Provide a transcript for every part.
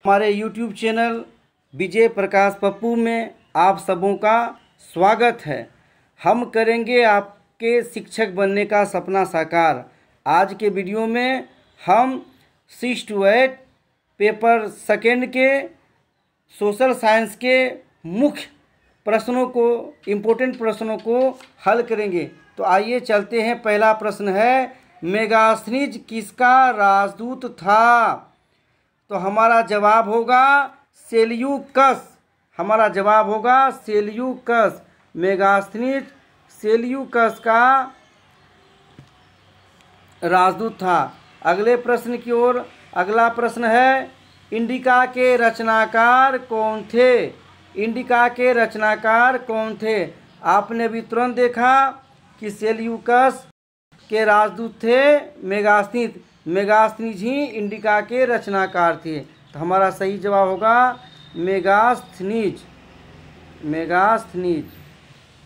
हमारे YouTube channel Vijay Prakash Pappu में आप सबों का स्वागत है। हम करेंगे आपके शिक्षक बनने का सपना साकार। आज के वीडियो में हम 6 to 8 पेपर सेकेंड के सोशल साइंस के मुख्य प्रश्नों को, इम्पोर्टेंट प्रश्नों को हल करेंगे। तो आइए चलते हैं। पहला प्रश्न है, मेगास्थनीज किसका राजदूत था? तो हमारा जवाब होगा सेल्यूकस। हमारा जवाब होगा सेल्यूकस। मेगास्थनीज सेल्यूकस का राजदूत था। अगले प्रश्न की ओर। अगला प्रश्न है, इंडिका के रचनाकार कौन थे? इंडिका के रचनाकार कौन थे? आपने भी तुरंत देखा कि सेल्यूकस के राजदूत थे मेगास्थनीज। मेगास्थनीज ही इंडिका के रचनाकार थे। तो हमारा सही जवाब होगा मेगास्थनीज। मेगास्थनीज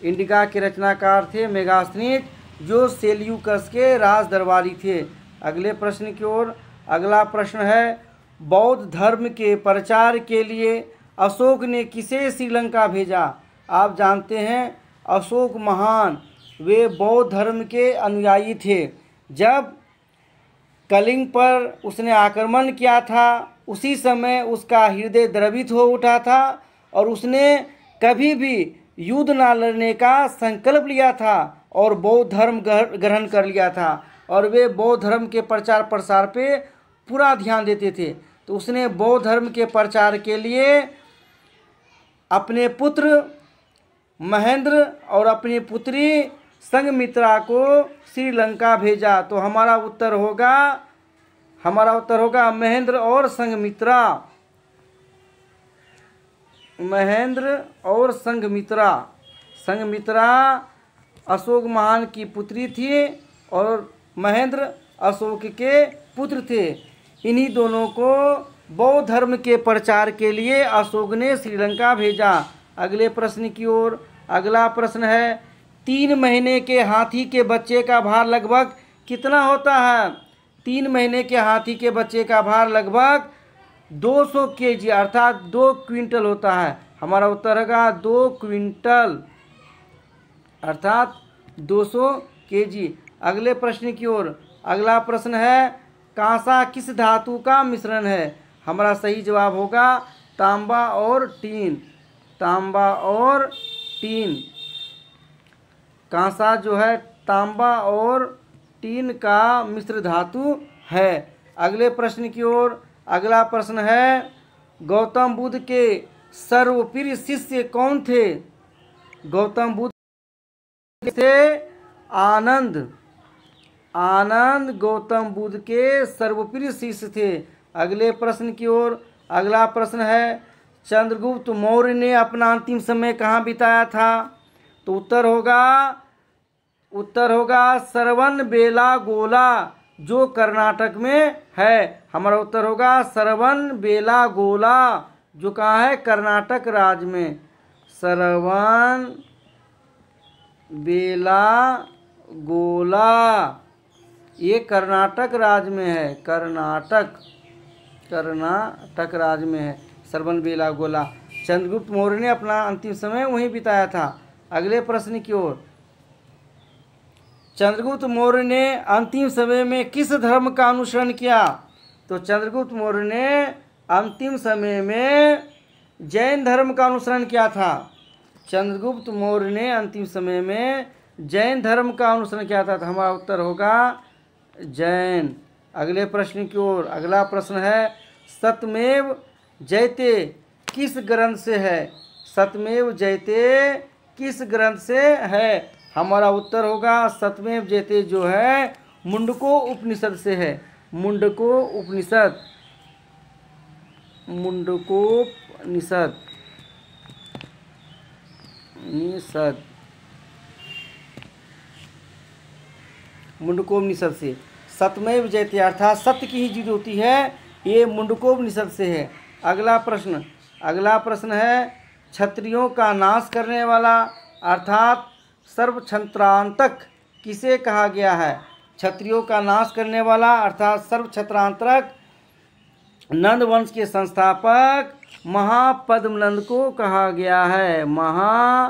इंडिका के रचनाकार थे मेगास्थनीज, जो सेल्यूकस के राज दरबारी थे। अगले प्रश्न की ओर। अगला प्रश्न है, बौद्ध धर्म के प्रचार के लिए अशोक ने किसे श्रीलंका भेजा? आप जानते हैं अशोक महान वे बौद्ध धर्म के अनुयायी थे। जब कलिंग पर उसने आक्रमण किया था, उसी समय उसका हृदय द्रवित हो उठा था और उसने कभी भी युद्ध न लड़ने का संकल्प लिया था और बौद्ध धर्म ग्रहण कर लिया था। और वे बौद्ध धर्म के प्रचार प्रसार पे पूरा ध्यान देते थे। तो उसने बौद्ध धर्म के प्रचार के लिए अपने पुत्र महेंद्र और अपनी पुत्री संघमित्रा को श्रीलंका भेजा। तो हमारा उत्तर होगा महेंद्र और संघमित्रा। महेंद्र और संघमित्रा। संघमित्रा अशोक महान की पुत्री थी और महेंद्र अशोक के पुत्र थे। इन्हीं दोनों को बौद्ध धर्म के प्रचार के लिए अशोक ने श्रीलंका भेजा। अगले प्रश्न की ओर। अगला प्रश्न है, 3 महीने के हाथी के बच्चे का भार लगभग कितना होता है? 3 महीने के हाथी के बच्चे का भार लगभग 200 kg अर्थात 2 क्विंटल होता है। हमारा उत्तर होगा 2 क्विंटल अर्थात 200 kg। अगले प्रश्न की ओर। अगला प्रश्न है, कांसा किस धातु का मिश्रण है? हमारा सही जवाब होगा तांबा और टीन। तांबा और टीन। कांसा जो है तांबा और टीन का मिश्र धातु है। अगले प्रश्न की ओर। अगला प्रश्न है, गौतम बुद्ध के सर्वप्रिय शिष्य कौन थे? गौतम बुद्ध से आनंद। आनंद गौतम बुद्ध के सर्वप्रिय शिष्य थे। अगले प्रश्न की ओर। अगला प्रश्न है, चंद्रगुप्त मौर्य ने अपना अंतिम समय कहाँ बिताया था? तो उत्तर होगा श्रवणबेलागोला, जो कर्नाटक में है। हमारा उत्तर होगा श्रवणबेलागोला, जो कहाँ है? कर्नाटक राज्य में। श्रवणबेलागोला ये कर्नाटक राज्य में है। कर्नाटक राज्य में है श्रवणबेलागोला। चंद्रगुप्त मौर्य ने अपना अंतिम समय वहीं बिताया था। अगले प्रश्न की ओर। चंद्रगुप्त मौर्य ने अंतिम समय में किस धर्म का अनुसरण किया? तो चंद्रगुप्त मौर्य ने अंतिम समय में जैन धर्म का अनुसरण किया था। चंद्रगुप्त मौर्य ने अंतिम समय में जैन धर्म का अनुसरण किया था। तो हमारा उत्तर होगा जैन। अगले प्रश्न की ओर। अगला प्रश्न है, सत्यमेव जयते किस ग्रंथ से है? सत्यमेव जयते किस ग्रंथ से है? हमारा उत्तर होगा सत्यमेव जयते जो है मुंडको उपनिषद से है। मुंडको उपनिषद। मुंडकोपनिषद। मुंडकोपनिषद से सत्यमेव जयते अर्थात सत्य की ही जीत होती है, ये मुंडकोपनिषद से है। अगला प्रश्न है, क्षत्रियों का नाश करने वाला अर्थात सर्वक्षत्रांतक किसे कहा गया है? क्षत्रियों का नाश करने वाला अर्थात सर्वक्षत्रांतक नंद वंश के संस्थापक महापद्मनंद को कहा गया है। महापद्मनंद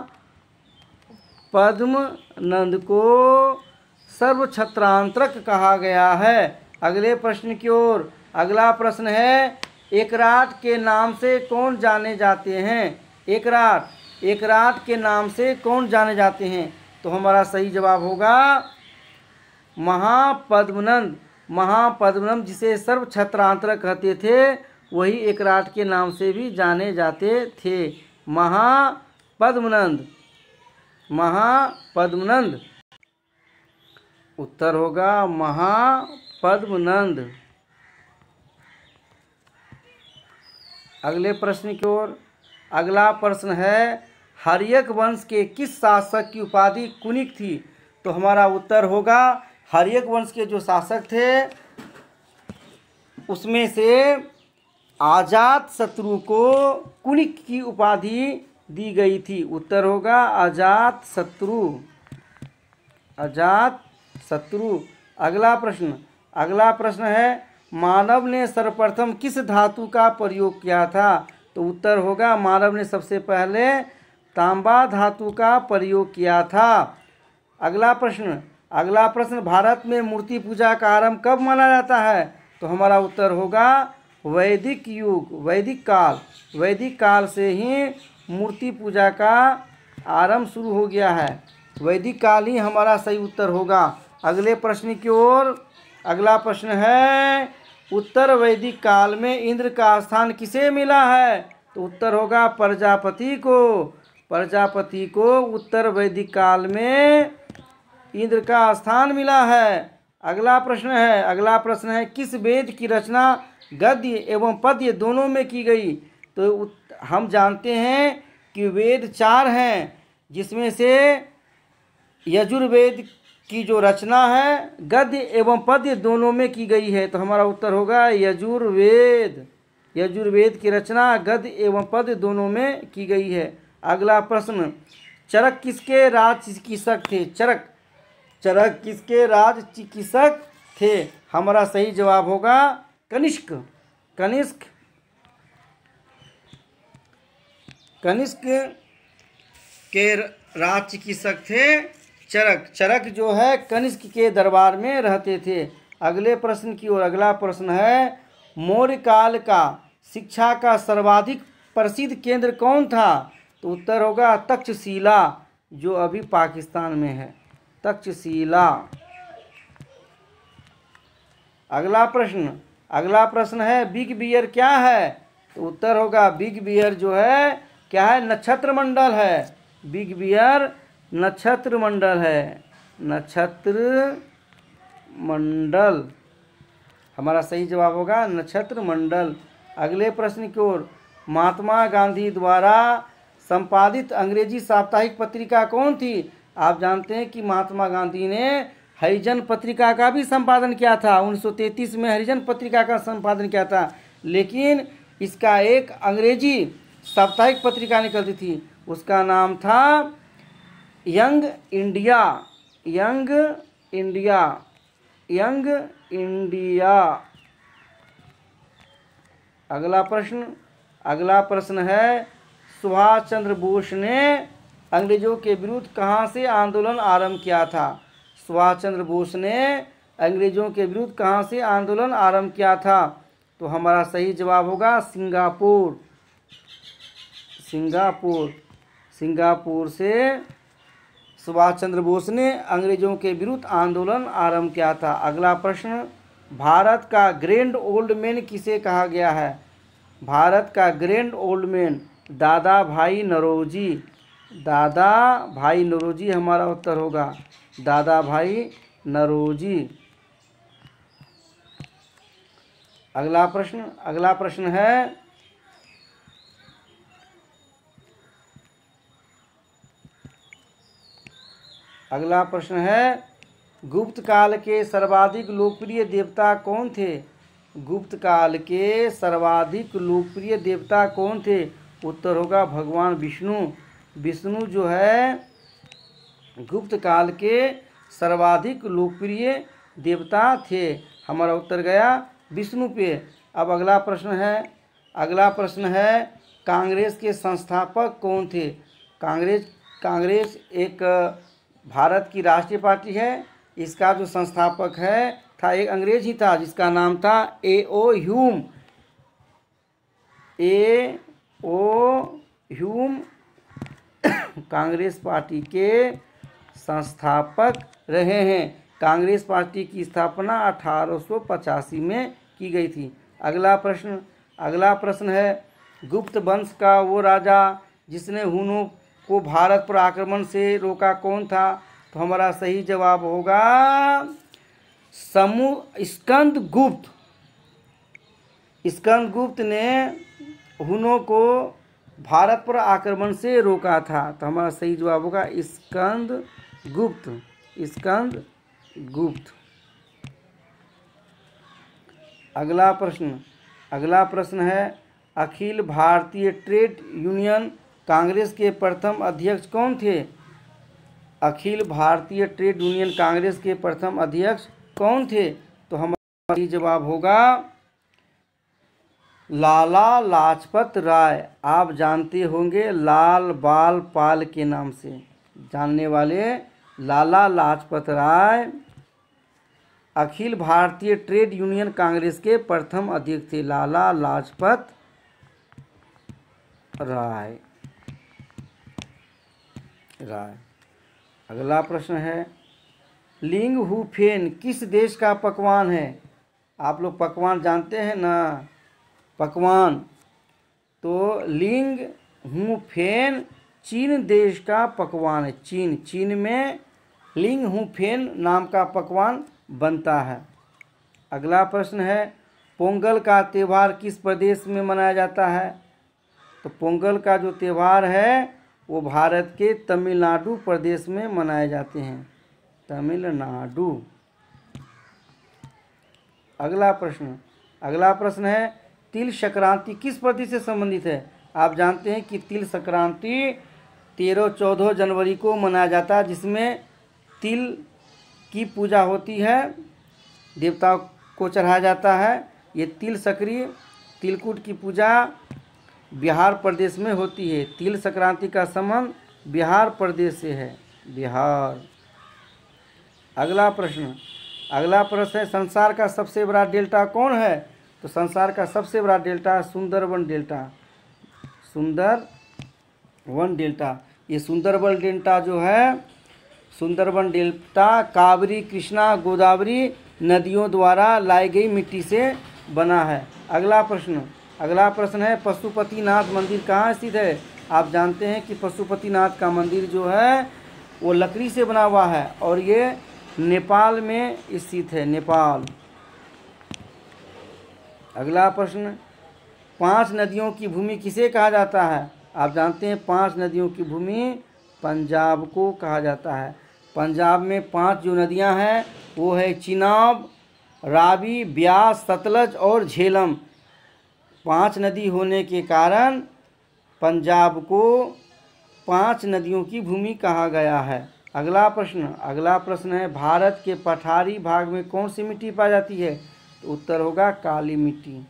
को सर्वछत्रांतरक कहा गया है। अगले प्रश्न की ओर। अगला प्रश्न है, एकराट के नाम से कौन जाने जाते हैं? एकराट के नाम से कौन जाने जाते हैं? तो हमारा सही जवाब होगा महापद्मनंद। महापद्मनंद जिसे सर्वछत्रांतरक कहते थे, वही एकराट के नाम से भी जाने जाते थे। महापद्मनंद उत्तर होगा महापद्मनंद। अगले प्रश्न की ओर। अगला प्रश्न है, हर्यक वंश के किस शासक की उपाधि कुनिक थी? तो हमारा उत्तर होगा हर्यक वंश के जो शासक थे उसमें से अजातशत्रु को कुनिक की उपाधि दी गई थी। उत्तर होगा अजातशत्रु। अगला प्रश्न है, मानव ने सर्वप्रथम किस धातु का प्रयोग किया था? तो उत्तर होगा मानव ने सबसे पहले तांबा धातु का प्रयोग किया था। अगला प्रश्न भारत में मूर्ति पूजा का आरंभ कब माना जाता है? तो हमारा उत्तर होगा वैदिक युग, वैदिक काल से ही मूर्ति पूजा का आरंभ शुरू हो गया है। वैदिक काल ही हमारा सही उत्तर होगा। अगले प्रश्न की ओर। अगला प्रश्न है, उत्तर वैदिक काल में इंद्र का स्थान किसे मिला है? तो उत्तर होगा प्रजापति को उत्तर वैदिक काल में इंद्र का स्थान मिला है। अगला प्रश्न है, किस वेद की रचना गद्य एवं पद्य दोनों में की गई? तो हम जानते हैं कि वेद 4 हैं, जिसमें से यजुर्वेद की जो रचना है गद्य एवं पद्य दोनों में की गई है। तो हमारा उत्तर होगा यजुर्वेद की रचना गद्य एवं पद्य दोनों में की गई है। अगला प्रश्न, चरक किसके राज चिकित्सक थे? चरक किसके राज चिकित्सक थे? हमारा सही जवाब होगा कनिष्क के राज चिकित्सक थे चरक जो है कनिष्क के दरबार में रहते थे। अगले प्रश्न की ओर। अगला प्रश्न है, मौर्य काल का शिक्षा का सर्वाधिक प्रसिद्ध केंद्र कौन था? तो उत्तर होगा तक्षशिला, जो अभी पाकिस्तान में है, तक्षशिला। अगला प्रश्न है, बिग बियर क्या है? तो उत्तर होगा बिग बियर जो है क्या है? नक्षत्र मंडल है। बिग बियर नक्षत्र मंडल। हमारा सही जवाब होगा नक्षत्र मंडल। अगले प्रश्न की ओर। महात्मा गांधी द्वारा संपादित अंग्रेजी साप्ताहिक पत्रिका कौन थी? आप जानते हैं कि महात्मा गांधी ने हरिजन पत्रिका का भी संपादन किया था। 1933 में हरिजन पत्रिका का संपादन किया था, लेकिन इसका एक अंग्रेजी साप्ताहिक पत्रिका निकलती थी, उसका नाम था यंग इंडिया। अगला प्रश्न है, सुभाष चंद्र बोस ने अंग्रेजों के विरुद्ध कहाँ से आंदोलन आरंभ किया था? सुभाष चंद्र बोस ने अंग्रेजों के विरुद्ध कहाँ से आंदोलन आरंभ किया था? तो हमारा सही जवाब होगा सिंगापुर से सुभाष चंद्र बोस ने अंग्रेजों के विरुद्ध आंदोलन आरंभ किया था। अगला प्रश्न, भारत का ग्रैंड ओल्ड मैन किसे कहा गया है? भारत का ग्रैंड ओल्ड मैन दादा भाई नौरोजी हमारा उत्तर होगा, दादा भाई नौरोजी। अगला प्रश्न है, गुप्त काल के सर्वाधिक लोकप्रिय देवता कौन थे? गुप्त काल के सर्वाधिक लोकप्रिय देवता कौन थे? उत्तर होगा भगवान विष्णु जो है गुप्त काल के सर्वाधिक लोकप्रिय देवता थे। हमारा उत्तर गया विष्णु पे। अब अगला प्रश्न है कांग्रेस के संस्थापक कौन थे। कांग्रेस एक भारत की राष्ट्रीय पार्टी है। इसका जो संस्थापक था एक अंग्रेज ही था जिसका नाम था A.O. Hume. A.O. Hume Congress party के संस्थापक रहे हैं। कांग्रेस पार्टी की स्थापना 1885 में की गई थी। अगला प्रश्न है गुप्त वंश का वो राजा जिसने हुनों को भारत पर आक्रमण से रोका कौन था। तो हमारा सही जवाब होगा स्कंदगुप्त। स्कंदगुप्त ने हुनों को भारत पर आक्रमण से रोका था। तो हमारा सही जवाब होगा स्कंदगुप्त। अगला प्रश्न है अखिल भारतीय ट्रेड यूनियन कांग्रेस के प्रथम अध्यक्ष कौन थे। अखिल भारतीय ट्रेड यूनियन कांग्रेस के प्रथम अध्यक्ष कौन थे। तो हमारा सही जवाब होगा लाला लाजपत राय। आप जानते होंगे लाल बाल पाल के नाम से जानने वाले लाला लाजपत राय अखिल भारतीय ट्रेड यूनियन कांग्रेस के प्रथम अध्यक्ष थे, लाला लाजपत राय। अगला प्रश्न है लिंग हु फेन किस देश का पकवान है। आप लोग पकवान जानते हैं ना, पकवान। तो लिंग हु फेन चीन देश का पकवान है। चीन में लिंग हु फेन नाम का पकवान बनता है। अगला प्रश्न है पोंगल का त्यौहार किस प्रदेश में मनाया जाता है। तो पोंगल का जो त्यौहार है वो भारत के तमिलनाडु प्रदेश में मनाए जाते हैं, तमिलनाडु। अगला प्रश्न है तिल संक्रांति किस प्रतीक से संबंधित है। आप जानते हैं कि तिल संक्रांति 13-14 जनवरी को मनाया जाता है, जिसमें तिल की पूजा होती है, देवताओं को चढ़ाया जाता है। ये तिल सक्रिय तिलकुट की पूजा बिहार प्रदेश में होती है। तिल संक्रांति का संबंध बिहार प्रदेश से है, बिहार। अगला प्रश्न है संसार का सबसे बड़ा डेल्टा कौन है। तो संसार का सबसे बड़ा डेल्टा सुंदरबन डेल्टा। ये सुंदरबन डेल्टा जो है, सुंदरबन डेल्टा कावेरी कृष्णा गोदावरी नदियों द्वारा लाई गई मिट्टी से बना है। अगला प्रश्न है पशुपतिनाथ मंदिर कहाँ स्थित है। आप जानते हैं कि पशुपतिनाथ का मंदिर जो है वो लकड़ी से बना हुआ है और ये नेपाल में स्थित है, नेपाल। अगला प्रश्न 5 नदियों की भूमि किसे कहा जाता है। आप जानते हैं 5 नदियों की भूमि पंजाब को कहा जाता है। पंजाब में 5 जो नदियां हैं वो है चिनाब, रावी, ब्यास, सतलज और झेलम। 5 नदी होने के कारण पंजाब को 5 नदियों की भूमि कहा गया है। अगला प्रश्न है भारत के पठारी भाग में कौन सी मिट्टी पाई जाती है। तो उत्तर होगा काली मिट्टी।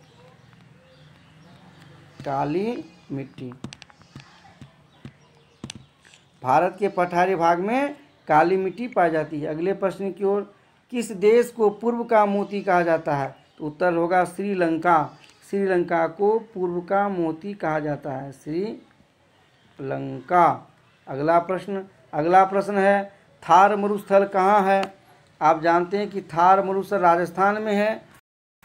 भारत के पठारी भाग में काली मिट्टी पाई जाती है। अगले प्रश्न की ओर किस देश को पूर्व का मोती कहा जाता है। तो उत्तर होगा श्रीलंका। श्रीलंका को पूर्व का मोती कहा जाता है, श्रीलंका। अगला प्रश्न है थार मरुस्थल कहाँ है। आप जानते हैं कि थार मरुस्थल राजस्थान में है।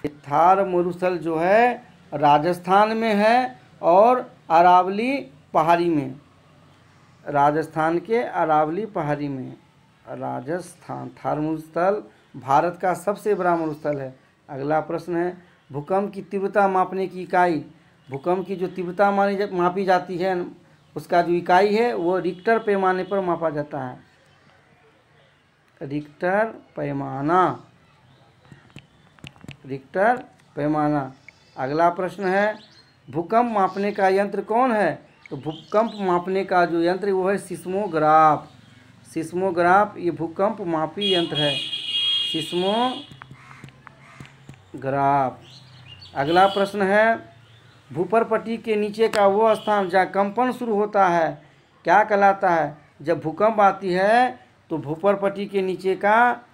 थार मरुस्थल जो है राजस्थान में है और अरावली पहाड़ी में, राजस्थान के अरावली पहाड़ी में, राजस्थान। थार मरुस्थल भारत का सबसे बड़ा मरुस्थल है। अगला प्रश्न है भूकंप की तीव्रता मापने की इकाई। भूकंप की जो तीव्रता मापी जाती है उसका जो इकाई है वो रिक्टर पैमाने पर मापा जाता है, रिक्टर पैमाना। अगला प्रश्न है भूकंप मापने का यंत्र कौन है। तो भूकंप मापने का जो यंत्र वो है सिस्मोग्राफ। ये भूकंप मापी यंत्र है, सिस्मोग्राफ। अगला प्रश्न है, भूपरपट्टी के नीचे का वो स्थान जहाँ कंपन शुरू होता है क्या कहलाता है? जब भूकंप आती है तो भूपरपट्टी के नीचे का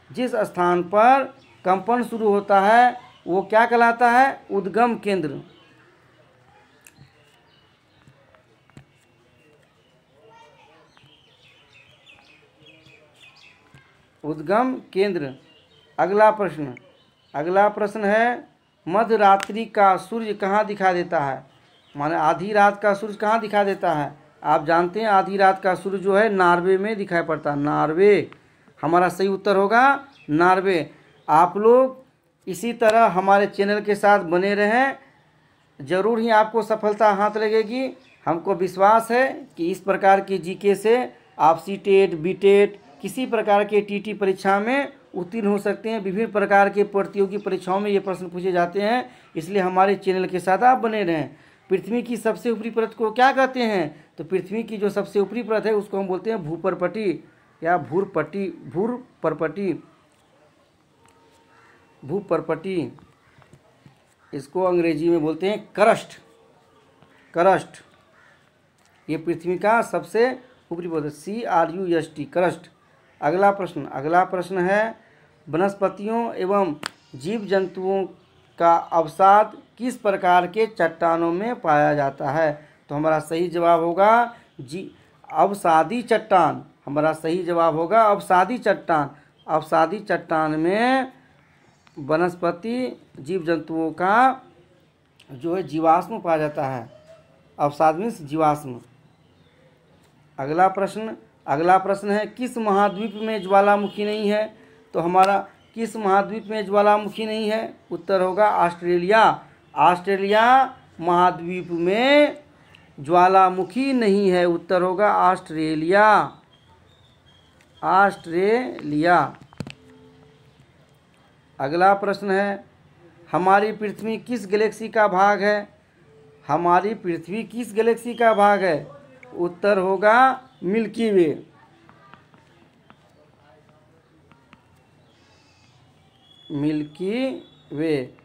जिस स्थान पर कंपन शुरू होता है वो क्या कहलाता है? उद्गम केंद्र। उद्गम केंद्र। अगला प्रश्न है, मध्य रात्रि का सूर्य कहाँ दिखा देता है? माने आधी रात का सूर्य कहाँ दिखा देता है? आप जानते हैं आधी रात का सूर्य जो है नॉर्वे में दिखाई पड़ता है। नॉर्वे हमारा सही उत्तर होगा, नॉर्वे। आप लोग इसी तरह हमारे चैनल के साथ बने रहें, ज़रूर ही आपको सफलता हाथ लगेगी। हमको विश्वास है कि इस प्रकार की जीके से आप सीटेट, बीटेट, किसी प्रकार के टीटी परीक्षा में उत्तीर्ण हो सकते हैं। विभिन्न प्रकार के प्रतियोगी परीक्षाओं में ये प्रश्न पूछे जाते हैं, इसलिए हमारे चैनल के साथ आप बने रहें। पृथ्वी की सबसे ऊपरी परत को क्या कहते हैं? तो पृथ्वी की जो सबसे ऊपरी परत है उसको हम बोलते हैं भूपरपट्टी या भूपरपट्टी। इसको अंग्रेजी में बोलते हैं करस्ट। ये पृथ्वी का सबसे ऊपरी परत, CRUST, करस्ट। अगला प्रश्न है, वनस्पतियों एवं जीव जंतुओं का अवसाद किस प्रकार के चट्टानों में पाया जाता है? तो हमारा सही जवाब होगा अवसादी चट्टान। हमारा सही जवाब होगा अवसादी चट्टान। अवसादी चट्टान में वनस्पति जीव जंतुओं का जो है जीवाश्म पाया जाता है। अवसाद मीन्स जीवाश्म। अगला प्रश्न है, किस महाद्वीप में ज्वालामुखी नहीं है? तो हमारा किस महाद्वीप में ज्वालामुखी नहीं है? उत्तर होगा ऑस्ट्रेलिया। ऑस्ट्रेलिया महाद्वीप में ज्वालामुखी नहीं है। उत्तर होगा ऑस्ट्रेलिया। अगला प्रश्न है, हमारी पृथ्वी किस गैलेक्सी का भाग है? हमारी पृथ्वी किस गैलेक्सी का भाग है? उत्तर होगा मिल्की वे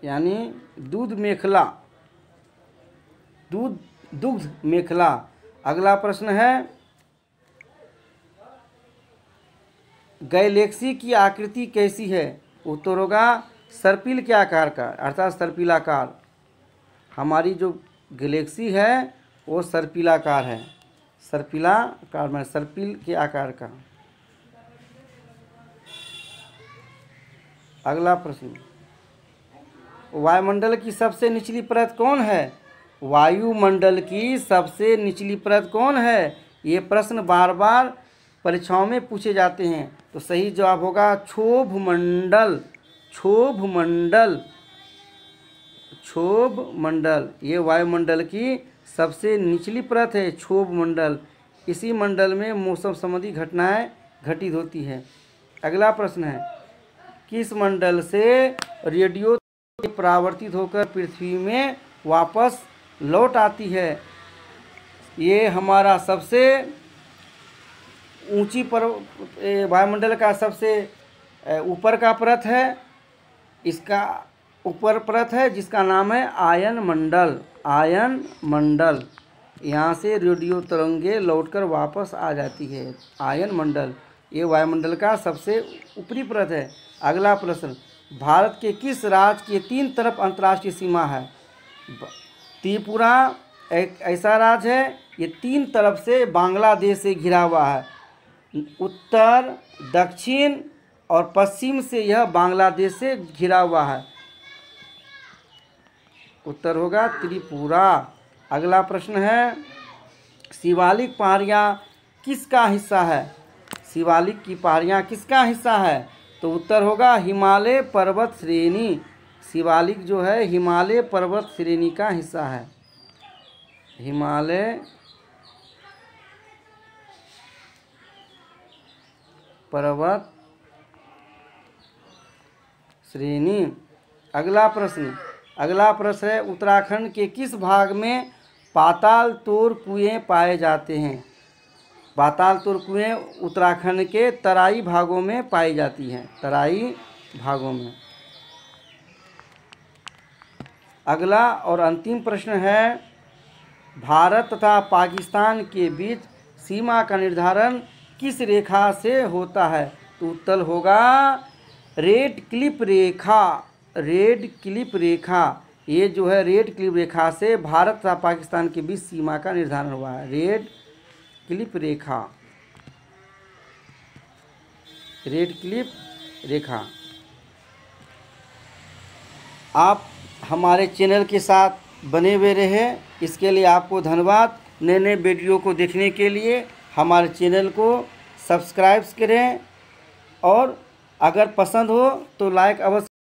यानी दुग्ध मेखला। अगला प्रश्न है, गैलेक्सी की आकृति कैसी है? उत्तर होगा सर्पिल के आकार का, अर्थात सर्पिलाकार। हमारी जो गैलेक्सी है वो सर्पिलाकार है। सर्पिलाकार में सर्पिल के आकार का। अगला प्रश्न, वायुमंडल की सबसे निचली परत कौन है? वायुमंडल की सबसे निचली परत कौन है? ये प्रश्न बार बार परीक्षाओं में पूछे जाते हैं। तो सही जवाब होगा क्षोभ मंडल। ये वायुमंडल की सबसे निचली परत है, क्षोभ मंडल। इसी मंडल में मौसम संबंधी घटनाएं घटित होती है। अगला प्रश्न है, किस मंडल से रेडियो परावर्तित होकर पृथ्वी में वापस लौट आती है? ये हमारा सबसे ऊंची वायुमंडल का सबसे ऊपर का परत है। इसका ऊपर परत है जिसका नाम है आयन मंडल। यहाँ से रेडियो तरंगे लौटकर वापस आ जाती है। आयन मंडल ये वायुमंडल का सबसे ऊपरी परत है। अगला प्रश्न, भारत के किस राज्य के 3 तरफ अंतर्राष्ट्रीय सीमा है? त्रिपुरा एक ऐसा राज्य है, ये 3 तरफ से बांग्लादेश से घिरा हुआ है। उत्तर, दक्षिण और पश्चिम से यह बांग्लादेश से घिरा हुआ है। उत्तर होगा त्रिपुरा। अगला प्रश्न है, शिवालिक पहाड़ियाँ किसका हिस्सा है? शिवालिक की पहाड़ियाँ किसका हिस्सा है? तो उत्तर होगा हिमालय पर्वत श्रेणी। शिवालिक जो है हिमालय पर्वत श्रेणी का हिस्सा है। हिमालय पर्वत श्रेणी। अगला प्रश्न है, उत्तराखंड के किस भाग में पाताल तोर कुएं पाए जाते हैं? पाताल तोर कुएं उत्तराखंड के तराई भागों में पाई जाती हैं। तराई भागों में। अगला और अंतिम प्रश्न है, भारत तथा पाकिस्तान के बीच सीमा का निर्धारण किस रेखा से होता है? तो उत्तर होगा रेड क्लिफ रेखा। रेड क्लिफ रेखा, ये जो है रेड क्लिफ रेखा से भारत तथा पाकिस्तान के बीच सीमा का निर्धारण हुआ है। रेड क्लिफ रेखा, रेड क्लिफ रेखा। आप हमारे चैनल के साथ बने हुए रहे, इसके लिए आपको धन्यवाद। नए नए वीडियो को देखने के लिए हमारे चैनल को सब्सक्राइब करें और अगर पसंद हो तो लाइक अवश्य